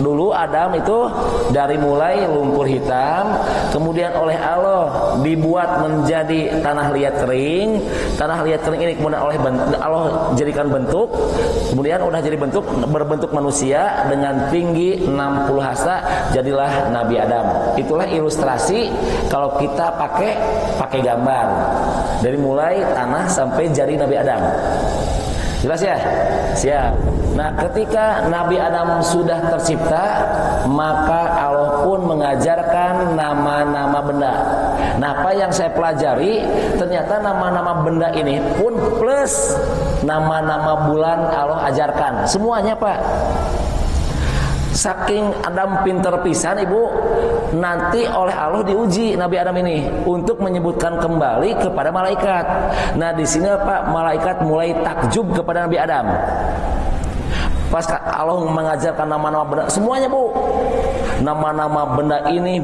Dulu Adam itu dari mulai lumpur hitam, kemudian oleh Allah dibuat menjadi tanah liat kering. Tanah liat kering ini kemudian oleh Allah jadikan bentuk, kemudian udah jadi berbentuk manusia dengan tinggi 60 hasta, jadilah Nabi Adam. Itulah ilustrasi kalau kita pakai gambar dari mulai tanah sampai jari Nabi Adam. Jelas ya? Siap. Nah, ketika Nabi Adam sudah tercipta, maka Allah pun mengajarkan nama-nama benda. Nah, apa yang saya pelajari, ternyata nama-nama benda ini pun plus nama-nama bulan Allah ajarkan. Semuanya, Pak. Saking Adam pinter pisan, Ibu, nanti oleh Allah diuji Nabi Adam ini untuk menyebutkan kembali kepada malaikat. Nah, di sini Pak, malaikat mulai takjub kepada Nabi Adam. Pas Allah mengajarkan nama-nama benda, semuanya, Bu. Nama-nama benda ini,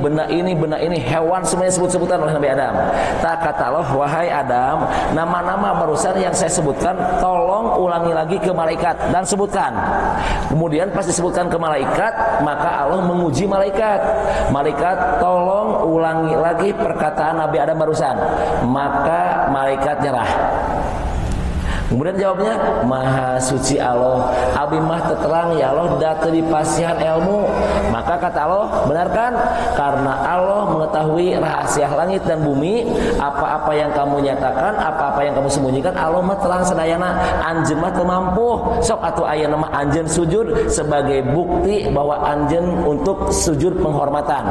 hewan, semuanya sebut-sebutan oleh Nabi Adam. Tak kata Allah, wahai Adam, nama-nama barusan yang saya sebutkan, tolong ulangi lagi ke malaikat dan sebutkan. Kemudian pas disebutkan ke malaikat, maka Allah menguji malaikat. Malaikat, tolong ulangi lagi perkataan Nabi Adam barusan. Maka malaikat nyerah. Kemudian jawabnya, Maha suci Allah, Abi mah terang ya Allah datu di pasihan ilmu. Maka kata Allah, benar kan? Karena Allah mengetahui rahasia langit dan bumi, apa-apa yang kamu nyatakan, apa-apa yang kamu sembunyikan, Allah mah terang sadayana. Anjeun mah teu mampu. Sok atuh aya nama anjeun sujud sebagai bukti bahwa anjeun untuk sujud penghormatan.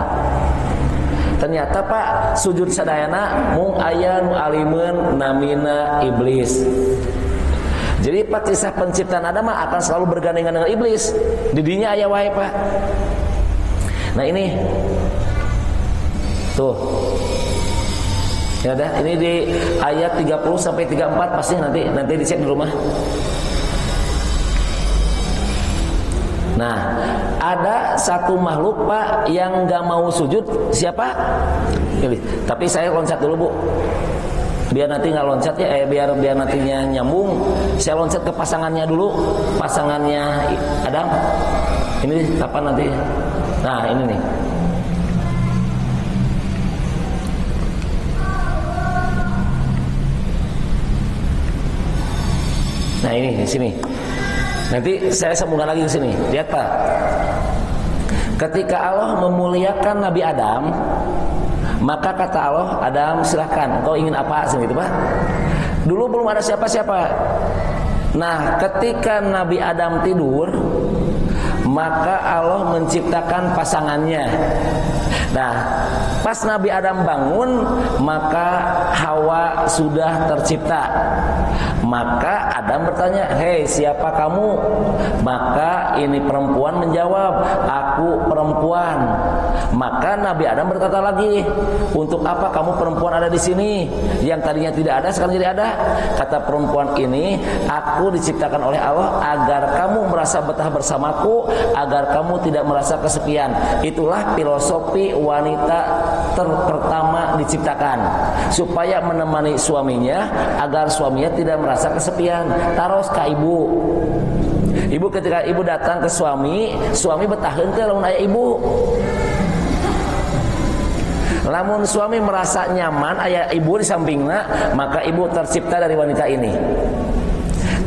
Ternyata Pak, sujud sadayana mung aya nu alimeun namina iblis. Jadi Pak, kisah penciptaan Adam akan selalu bergandengan dengan iblis. Didinya aya wae, Pak. Nah ini tuh. Ya dah, ini di ayat 30 sampai 34 pasti nanti dicek di rumah. Nah, ada satu makhluk Pak yang enggak mau sujud, siapa? Iblis. Tapi saya loncat dulu, Bu. Biar nanti nggak loncat ya, biar nantinya nyambung. Saya loncat ke pasangannya dulu, pasangannya Adam. Ini kapan nanti? Nah ini nih. Nah ini di sini. Nanti saya sambungkan lagi ke sini. Lihat Pak. Ketika Allah memuliakan Nabi Adam, maka kata Allah, Adam silahkan, engkau ingin apa? Gitu Pak. Dulu belum ada siapa-siapa. Nah, ketika Nabi Adam tidur, maka Allah menciptakan pasangannya. Nah, pas Nabi Adam bangun, maka Hawa sudah tercipta. Maka Adam bertanya, hei siapa kamu? Maka ini perempuan menjawab, aku perempuan. Maka Nabi Adam berkata lagi, untuk apa kamu perempuan ada di sini? Yang tadinya tidak ada sekarang jadi ada. Kata perempuan ini, aku diciptakan oleh Allah agar kamu merasa betah bersamaku, agar kamu tidak merasa kesepian. Itulah filosofi wanita pertama diciptakan, supaya menemani suaminya agar suaminya tidak merasa kesepian. Taros ka ibu. Ibu ketika ibu datang ke suami betah henteu lamun aya ibu. Lamun suami merasa nyaman aya ibu di sampingna, maka ibu tercipta dari wanita ini.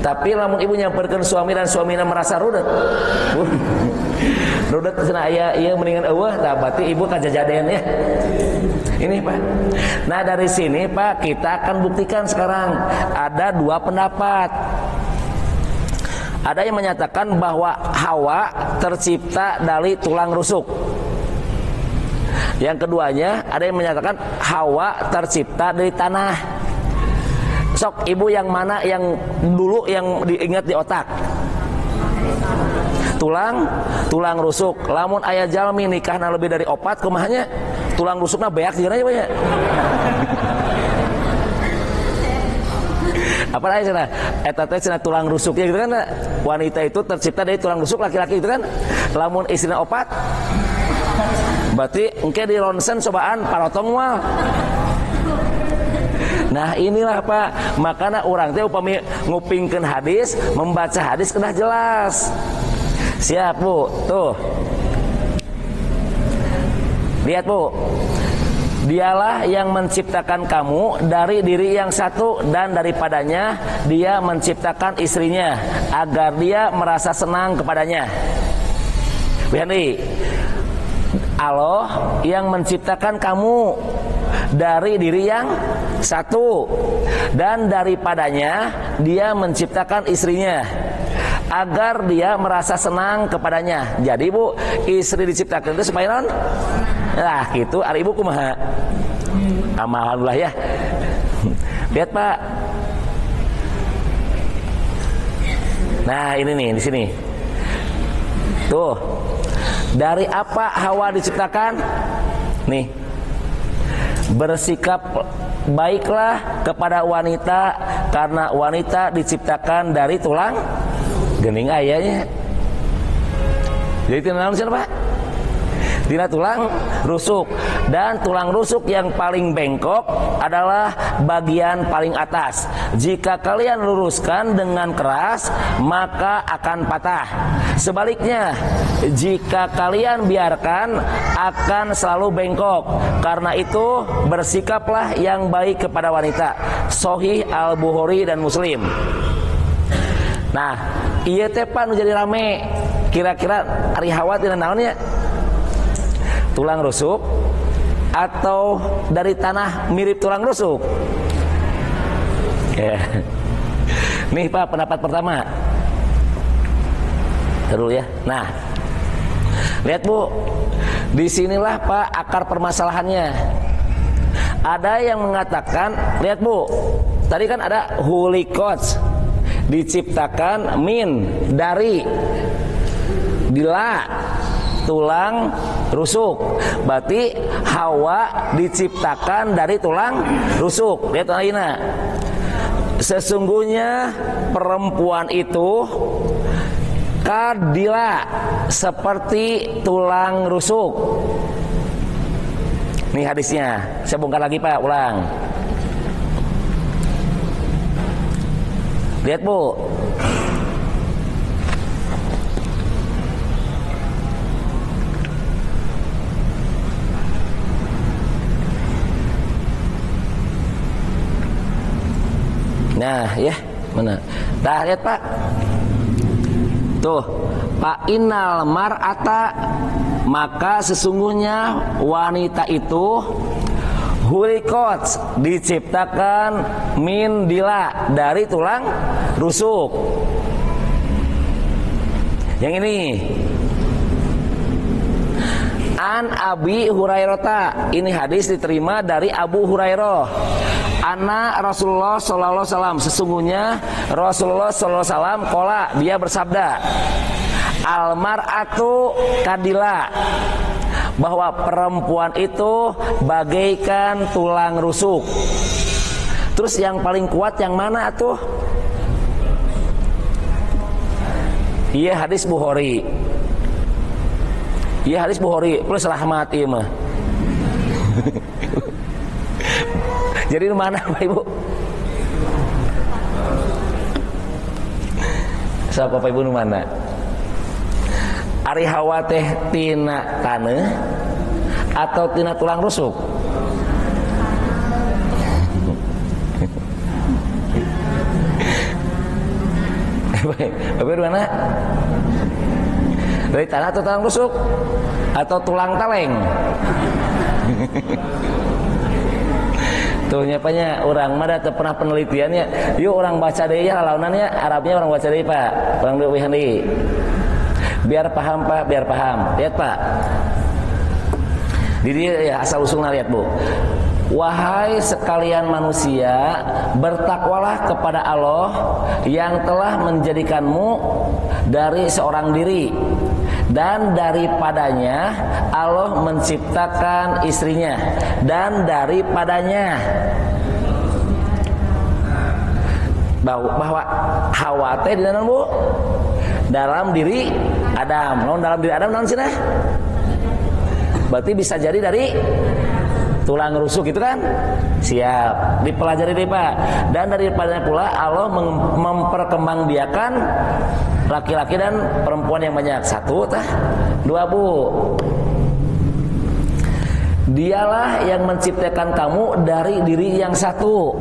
Tapi lamun ibu nyamperkeun suami dan suamina merasa rudet. Rudet cenah aya ieu mendingan eueuh, tah berarti ibu kajajaden ya. Ini Pak. Nah dari sini Pak kita akan buktikan sekarang ada dua pendapat. Ada yang menyatakan bahwa Hawa tercipta dari tulang rusuk. Yang keduanya ada yang menyatakan Hawa tercipta dari tanah. Sok ibu yang mana yang dulu yang diingat di otak? Tulang rusuk. Lamun aya jalmi nikahna lebih dari 4 kumahanya tulang rusukna beak jeung aja banyak. Apa aja cenah? Eta teh cenah tulang rusuknya gitu kan. Wanita itu tercipta dari tulang rusuk laki-laki itu kan. Lamun istrina 4 Berarti engke di ronsen cobaan parotong moal. Nah inilah Pak, makanya orang teh upami ngupingkeun hadis, membaca hadis kedah jelas. Siap Bu, tuh. Lihat Bu. Dialah yang menciptakan kamu dari diri yang satu dan daripadanya dia menciptakan istrinya agar dia merasa senang kepadanya. Lihat, Allah yang menciptakan kamu dari diri yang satu dan daripadanya dia menciptakan istrinya agar dia merasa senang kepadanya. Jadi Bu, istri diciptakan itu supaya non? Nah gitu, ari Ibu kumaha? Alhamdulillah ya. Lihat Pak. Nah ini nih di sini. Tuh. Dari apa Hawa diciptakan? Nih. Bersikap baiklah kepada wanita karena wanita diciptakan dari tulang geuning ayahnya. Jadi tulang siapa Pak? Tina tulang rusuk. Dan tulang rusuk yang paling bengkok adalah bagian paling atas. Jika kalian luruskan dengan keras, maka akan patah. Sebaliknya, jika kalian biarkan, akan selalu bengkok. Karena itu, bersikaplah yang baik kepada wanita. Sahih Al-Bukhari dan Muslim. Nah, ieu teh Pak nu jadi rame. Kira-kira ari Hawa tina naon ya? Tulang rusuk atau dari tanah mirip tulang rusuk? Ya. Nih Pak pendapat pertama. Terus ya. Nah, lihat Bu, disinilah Pak akar permasalahannya. Ada yang mengatakan, lihat Bu, tadi kan ada hulikot diciptakan min dari dila tulang rusuk. Berarti Hawa diciptakan dari tulang rusuk. Lihat ayeuna. Sesungguhnya perempuan itu kadila seperti tulang rusuk. Nih hadisnya. Saya bongkar lagi Pak, ulang. Lihat Bu. Nah, ya, mana? Dah lihat Pak. Tuh, Pak innal mar'ata, maka sesungguhnya wanita itu hulikot diciptakan min dila dari tulang rusuk. Yang ini An Abi Hurairah, ini hadis diterima dari Abu Hurairah. Anna Rasulullah sallallahu alaihi wasallam, sesungguhnya Rasulullah sallallahu alaihi wasallam qala, dia bersabda, al mar'atu kadila, bahwa perempuan itu bagaikan tulang rusuk. Terus yang paling kuat yang mana tuh? Iya hadis Bukhari. Iya hadis Bukhari plus rahmat ieu mah. Jadi mana Bapak Ibu? Siapa Bapak Ibu mana? Ari Hawa teh tina taneuh atau tina tulang rusuk? Bapak Ibu mana? Dari tanah atau tulang rusuk? Atau tulang taleng? Tuh nyapanya orang mah teu pernah penelitiannya. Yuk orang baca deui ya launannya Arabnya orang baca deui Pak. Orang deui deui. Biar paham Pak, biar paham. Lihat Pak. Di dia ya asal usulnya lihat Bu. Wahai sekalian manusia, bertakwalah kepada Allah yang telah menjadikanmu dari seorang diri, dan daripadanya Allah menciptakan istrinya, dan daripadanya bahwa Hawa teh di dalam Bu, dalam diri Adam. Dalam diri Adam naon cenah? Berarti bisa jadi dari tulang rusuk itu kan? Siap, dipelajari deh Pak. Dan daripadanya pula Allah memperkembangbiakan laki-laki dan perempuan yang banyak. Satu tah, dua Bu. Dialah yang menciptakan kamu dari diri yang satu.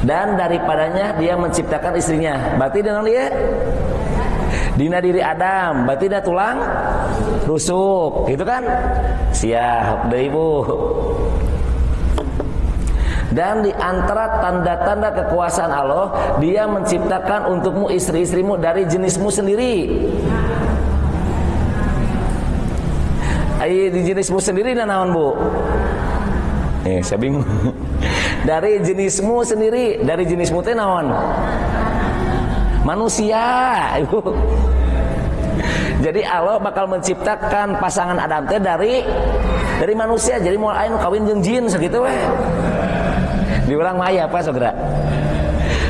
Dan daripadanya dia menciptakan istrinya. Berarti dengan dia dina diri Adam, berarti dia tulang rusuk, gitu kan? Siap, deh Ibu. Dan di antara tanda-tanda kekuasaan Allah, dia menciptakan untukmu istri-istrimu dari jenismu sendiri. Di jenismu sendiri naon Bu? Saya bingung. Dari jenismu sendiri, dari jenismu teh naon? Manusia, Ibu. Jadi Allah bakal menciptakan pasangan Adam teh dari manusia. Jadi moal aya nu kawin jeung jin sakitu we. Diulang mah aya apa saudara?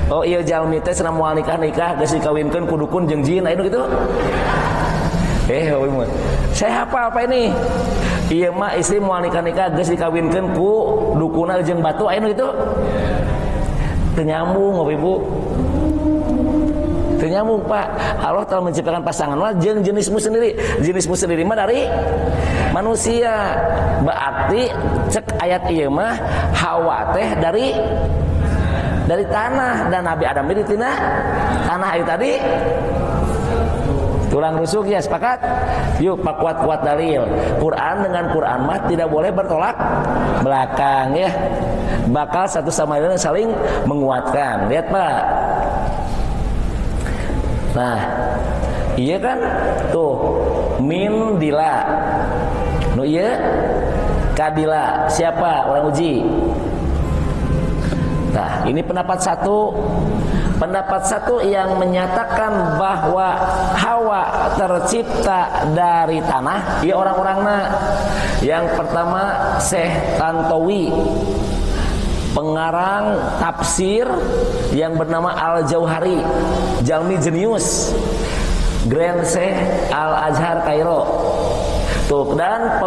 Oh iya jalmi teh cenah moal nikah geus dikawinkeun ku dukun jeung jin aya nu kitu. Saya hafal apa ini? Iya mah istri moal nikah geus dikawinkeun ku dukuna jeung batu aya nu kitu. Teu nyambung Ibu. Ternyambung Pak. Allah telah menciptakan pasangan jeung jenismu sendiri. Jenismu sendiri mah dari manusia. Berarti cek ayat ieu mah Hawa teh dari tanah dan Nabi Adam itu tina tanah itu tadi tulang rusuk ya, sepakat? Yuk Pak kuat-kuat dalil. Quran dengan Quran mah tidak boleh bertolak belakang ya. Bakal satu sama lain saling menguatkan. Lihat Pak. Nah, iya kan? Tuh, min dila. Nu iya kadila. Siapa orang uji? Nah, ini pendapat satu. Pendapat satu yang menyatakan bahwa Hawa tercipta dari tanah. Iya orang-orangna. Yang pertama Syekh Tantowi, pengarang tafsir yang bernama Al-Jauhari, jalmi jenius, Grand Syekh Al-Azhar Kairo. Tuh, dan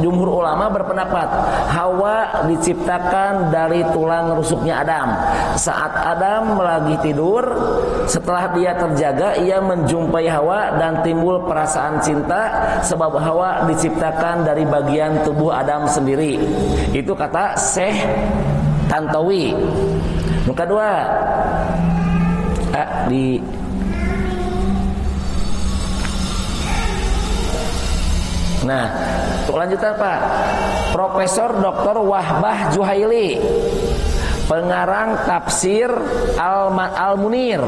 jumhur ulama berpendapat Hawa diciptakan dari tulang rusuknya Adam. Saat Adam lagi tidur, setelah dia terjaga, ia menjumpai Hawa dan timbul perasaan cinta sebab Hawa diciptakan dari bagian tubuh Adam sendiri. Itu kata Syekh Tantowi. Yang kedua, nah, untuk lanjutan Pak, Profesor Dr. Wahbah Juhaili, pengarang tafsir Al-Munir.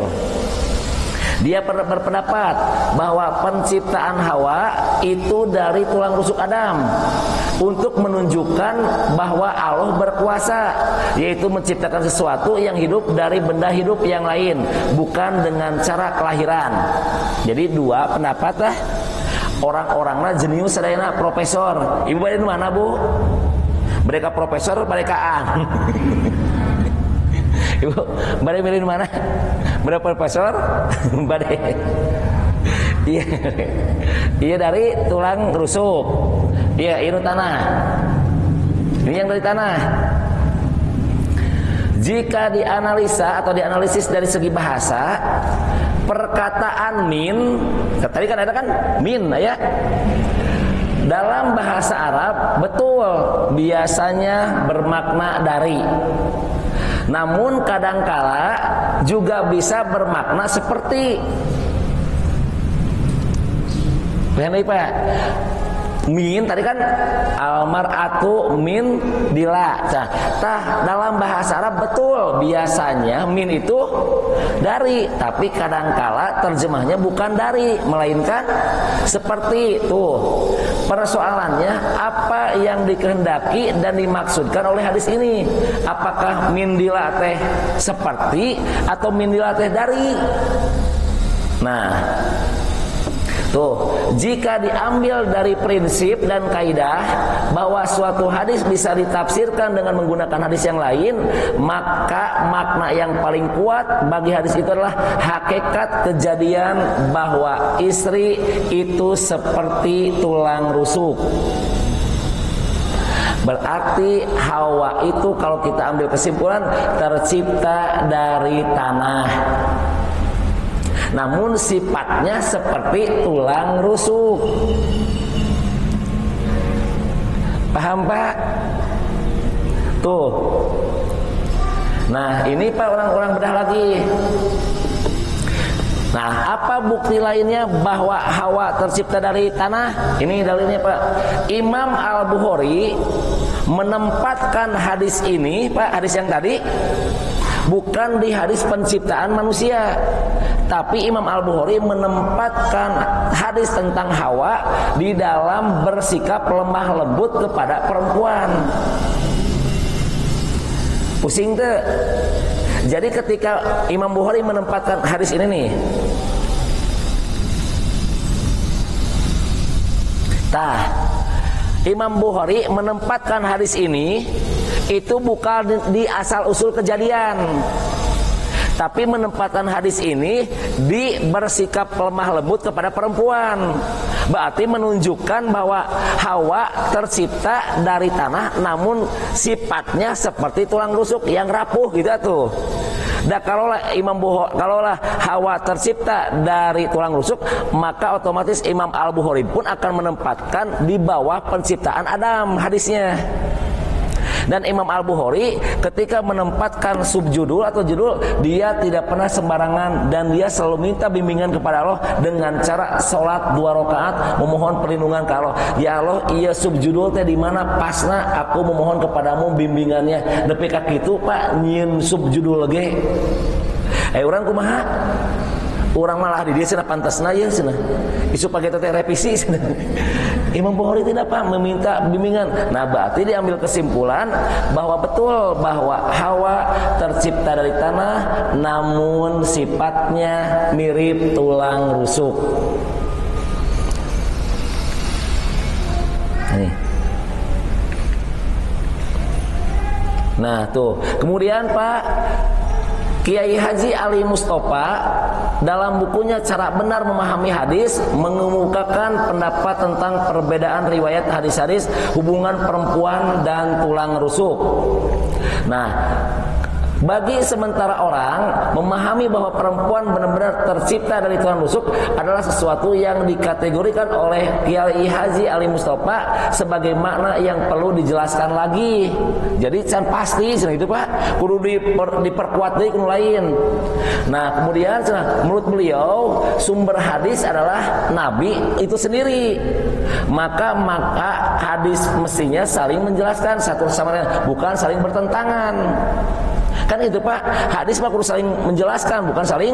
Dia berpendapat bahwa penciptaan Hawa itu dari tulang rusuk Adam untuk menunjukkan bahwa Allah berkuasa, yaitu menciptakan sesuatu yang hidup dari benda hidup yang lain, bukan dengan cara kelahiran. Jadi dua pendapat lah. Orang-orangnya jenius, sadayana profesor. Ibu bade mana Bu? Mereka profesor, mereka ang. Ibu bade milih mana? Mereka profesor, bade. Iya, iya dari tulang rusuk. Iya, ini tanah. Ini yang dari tanah. Jika dianalisa atau dianalisis dari segi bahasa, perkataan min, tadi kan ada kan min ya. Dalam bahasa Arab betul biasanya bermakna dari. Namun kadangkala juga bisa bermakna seperti. Lihat Pak. Min tadi kan almar'atu min dila. Nah, dalam bahasa Arab betul biasanya min itu dari, tapi kadangkala terjemahnya bukan dari, melainkan seperti itu. Persoalannya apa yang dikehendaki dan dimaksudkan oleh hadis ini? Apakah min dila teh seperti atau min dila teh dari? Nah, Tuh, jika diambil dari prinsip dan kaidah bahwa suatu hadis bisa ditafsirkan dengan menggunakan hadis yang lain, maka makna yang paling kuat bagi hadis itu adalah hakikat kejadian bahwa istri itu seperti tulang rusuk. Berarti Hawa itu kalau kita ambil kesimpulan tercipta dari tanah, namun sifatnya seperti tulang rusuk. Paham Pak? Tuh. Nah ini Pak orang-orang bedah lagi. Nah apa bukti lainnya bahwa Hawa tercipta dari tanah? Ini dalilnya Pak. Imam Al-Bukhari menempatkan hadis ini Pak, hadis yang tadi bukan di hadis penciptaan manusia, tapi Imam Al-Bukhari menempatkan hadis tentang Hawa di dalam bersikap lemah lembut kepada perempuan. Pusing tuh. Jadi ketika Imam Bukhari menempatkan hadis ini nih, Imam Bukhari menempatkan hadis ini itu bukan di asal usul kejadian, tapi menempatkan hadis ini di bersikap lemah lembut kepada perempuan. Berarti menunjukkan bahwa Hawa tercipta dari tanah, namun sifatnya seperti tulang rusuk yang rapuh gitu tuh. Dan kalaulah Hawa tercipta dari tulang rusuk, maka otomatis Imam Al-Bukhari pun akan menempatkan di bawah penciptaan Adam hadisnya. Dan Imam Al-Bukhari ketika menempatkan subjudul atau judul, dia tidak pernah sembarangan dan dia selalu minta bimbingan kepada Allah dengan cara sholat 2 rakaat memohon perlindungan ke Allah. Ya Allah, iya subjudul teh di mana pasna aku memohon kepadamu bimbingannya. Depi ka kitu Pak nyieun subjudul ge. Urang kumaha? Urang malah di dia cenah pantasna ye cenah. Isu pagi teh revisi cenah. Imam Bukhari tidak Pak meminta bimbingan. Nah berarti diambil kesimpulan bahwa betul bahwa Hawa tercipta dari tanah, namun sifatnya mirip tulang rusuk. Nih. Nah tuh, kemudian Pak Kiai Haji Ali Mustafa dalam bukunya Cara Benar Memahami Hadis mengemukakan pendapat tentang perbedaan riwayat hadis-hadis hubungan perempuan dan tulang rusuk. Nah, bagi sementara orang memahami bahwa perempuan benar-benar tercipta dari tulang rusuk adalah sesuatu yang dikategorikan oleh Kiai Haji Ali Mustafa sebagai makna yang perlu dijelaskan lagi. Jadi can pasti itu Pak, kudu diperkuat deui kudu lain. Nah, kemudian menurut beliau sumber hadis adalah Nabi itu sendiri. Maka hadis mestinya saling menjelaskan satu sama lain, bukan saling bertentangan. Kan itu Pak, hadis mah kudu saling menjelaskan, bukan saling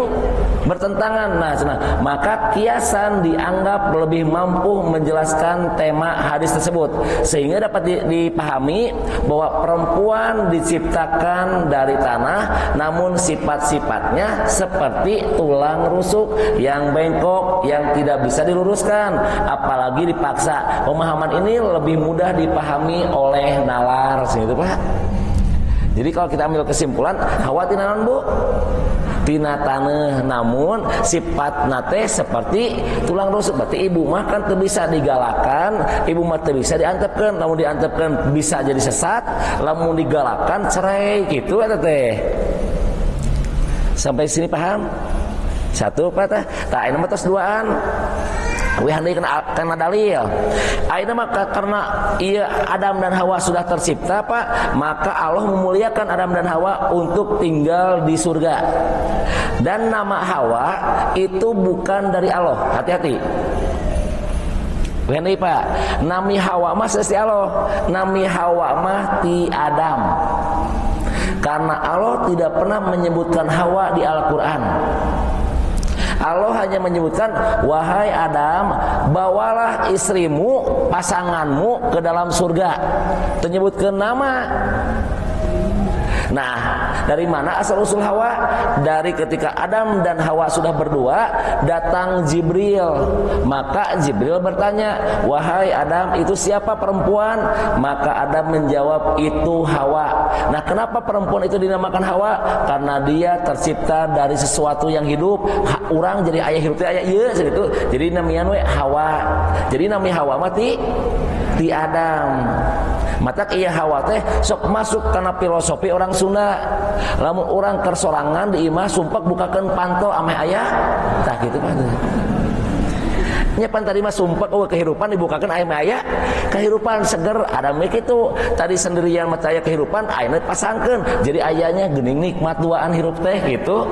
bertentangan. Nah, maka kiasan dianggap lebih mampu menjelaskan tema hadis tersebut, sehingga dapat dipahami bahwa perempuan diciptakan dari tanah, namun sifat-sifatnya seperti tulang rusuk yang bengkok, yang tidak bisa diluruskan, apalagi dipaksa. Pemahaman ini lebih mudah dipahami oleh nalar, gitu Pak. Jadi kalau kita ambil kesimpulan, Hawa tina naon Bu? Tina taneuh, namun sifat nate seperti tulang rusuk. Berarti ibu mah kan teu bisa digalakan, ibu mah teu bisa diantepkeun. Lamun diantepkeun bisa jadi sesat, lamun digalakan cerai gitu eta teh. Sampai sini paham? Satu Pak tah. Tah ayeuna mah tos duaan. Wih handai kena dalil. Ayeuna mah karena iya Adam dan Hawa sudah tercipta Pak, maka Allah memuliakan Adam dan Hawa untuk tinggal di surga. Dan nama Hawa itu bukan dari Allah. Hati-hati. Wih handai Pak, nami Hawa mah sesti Allah, nami Hawa mah ti Adam. Karena Allah tidak pernah menyebutkan Hawa di Al-Qur'an. Allah hanya menyebutkan, wahai Adam, bawalah istrimu, pasanganmu ke dalam surga. Menyebutkan nama. Nah, Dari mana asal usul Hawa? Dari ketika Adam dan Hawa sudah berdua, datang Jibril. Maka Jibril bertanya, wahai Adam, itu siapa perempuan? Maka Adam menjawab, itu Hawa. Nah, kenapa perempuan itu dinamakan Hawa? Karena dia tercipta dari sesuatu yang hidup. Orang jadi ayah hidup ayah iya gitu. Jadi namanya Hawa. Jadi namanya Hawa mati di Adam. Mata iya Hawa teh sok masuk karena filosofi orang Sunda. Lamun orang kersorangan di imah sumpah bukakan panto ame ayah. Tah gitu Pak. Nyapan tadi mah sumpah kehidupan dibukakan ame ayah. Kehidupan seger ada mik itu. Tadi sendirian mata aya kehidupan ayeuna pasangkeun. Jadi ayahnya geuning nikmat duaan hirup teh gitu.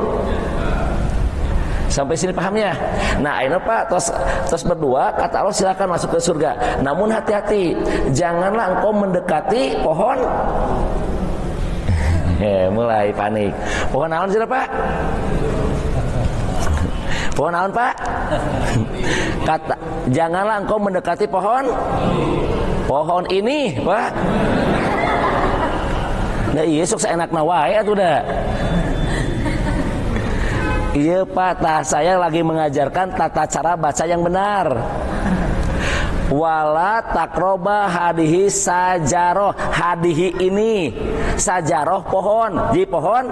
Sampai sini pahamnya. Nah, ayeuna Pak tos berdua kata Allah silakan masuk ke surga. Namun hati-hati, janganlah engkau mendekati pohon. Mulai panik. Pohon naon sih Pak? Pohon naon Pak? Kata janganlah engkau mendekati pohon ini, Pak. Nah, iya sok seenakna wae atuh da. Iya Pak, saya lagi mengajarkan tata cara baca yang benar. Wala takroba hadihi sajaroh. Hadihi ini sajaroh pohon. Jadi pohon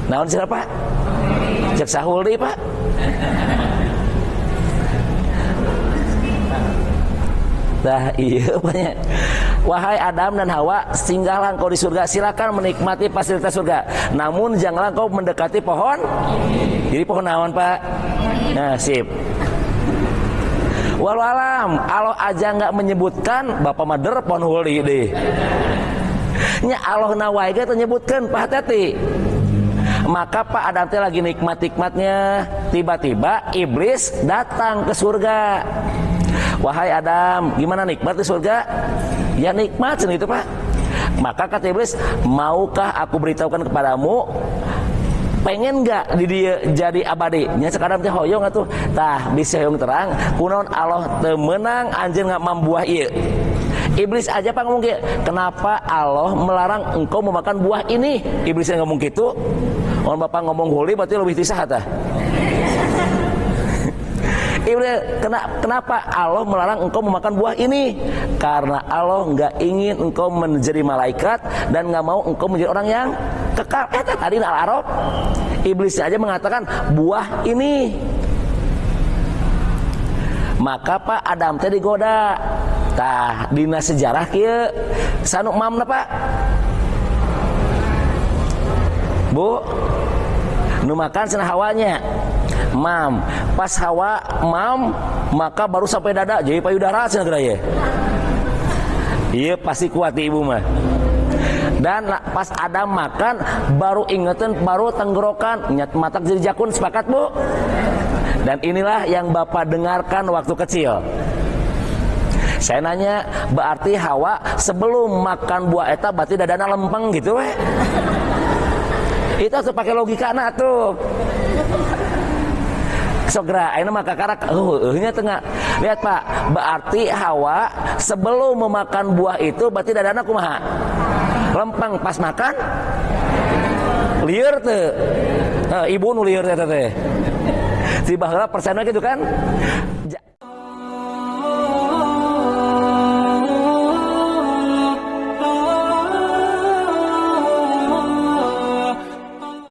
naon sih Pak? Cek sahul deh Pak. Nah iya banyak. Wahai Adam dan Hawa, singgahlah engkau di surga, silakan menikmati fasilitas surga. Namun janganlah engkau mendekati pohon. Jadi pohon naon Pak? Nah sip. Walau alam, Allah aja nggak menyebutkan, Bapak Mader pohon huli deh. Nya Allah nawai itu menyebutkan, Pak hati-hati. Maka Pak Adam teh lagi nikmat-nikmatnya, tiba-tiba iblis datang ke surga. Wahai Adam, gimana nikmat di surga? Ya nikmat itu Pak. Maka kata iblis, maukah aku beritahukan kepadamu, pengen gak di dia jadi abadi? Nya sekarang teh hoyong atuh. Tah bisa hoyong terang, kunaon Allah teu meunang anjeun nggak mambuah ieu. Iblis aja Pak ngomong gitu. Kenapa Allah melarang engkau memakan buah ini? Iblisnya ngomong gitu. Orang Bapak ngomong huli berarti lebih tisah tah. Kenapa Allah melarang engkau memakan buah ini? Karena Allah nggak ingin engkau menjadi malaikat dan nggak mau engkau menjadi orang yang kekal. Tadi Al-A'raf iblis aja mengatakan buah ini. Maka Pak Adam teh digoda. Tah dina sejarah kieu sanu mamna Pak? Bu, nu makan cenah Hawanya. Mam, pas Hawa mam, maka baru sampai dada jadi payudara cenah geura ye. Iya pasti kuat ibu mah. Dan pas Adam makan baru ingetin baru tenggorokan nyat matak jadi jakun, sepakat Bu? Dan inilah yang Bapak dengarkan waktu kecil. Saya nanya, berarti Hawa sebelum makan buah eta berarti dadana lempeng gitu weh. Itu harus pakai logika na tuh. Sogra, ayeuna mah kakarak nya tengah. Lihat Pak, berarti Hawa sebelum memakan buah itu berarti dadana kumaha? Lempeng, pas makan lieur teu. Ibu nu lieur teh. Tiba heula persenna gitu kan.